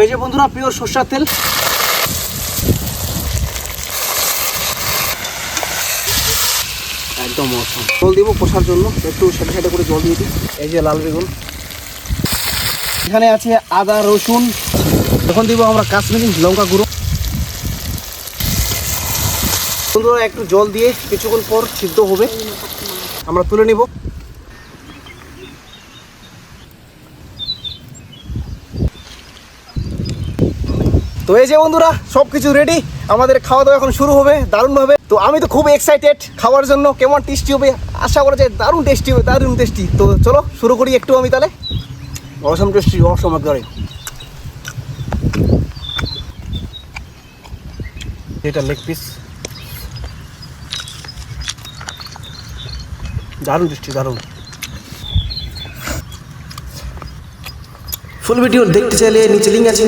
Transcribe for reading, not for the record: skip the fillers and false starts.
এই যে বন্ধুরা পিওর সরষের তেল, একদম মশন। জল দিব কষার জন্য, একটু সাইডে সাইডে করে জল দিয়ে দিই। এই যে লাল বেগুন, এখানে আছে আদা রসুন, এখন দিব আমরা কাশ্মীরি লঙ্কা গুঁড়ো। বন্ধুরা একটু জল দিয়ে কিছুক্ষণ পর সিদ্ধ হবে, আমরা তুলে নিব। তো এই যে বন্ধুরা সব কিছু রেডি, আমাদের খাওয়া দাওয়া এখন শুরু হবে দারুণভাবে। তো আমি তো খুব এক্সাইটেড খাওয়ার জন্য, কেমন টেস্টি হবে আশা করা যায়, দারুণ টেস্টি হবে, দারুণ টেস্টি। তো চলো শুরু করি একটু আমি তাহলে। অসম টেস্টি, অসম করে এটা লেগ পিস, দারুণ টেস্টি, দারুণ। ফুল ভিডিও দেখতে চাইলে নিচে লিঙ্ক আছে।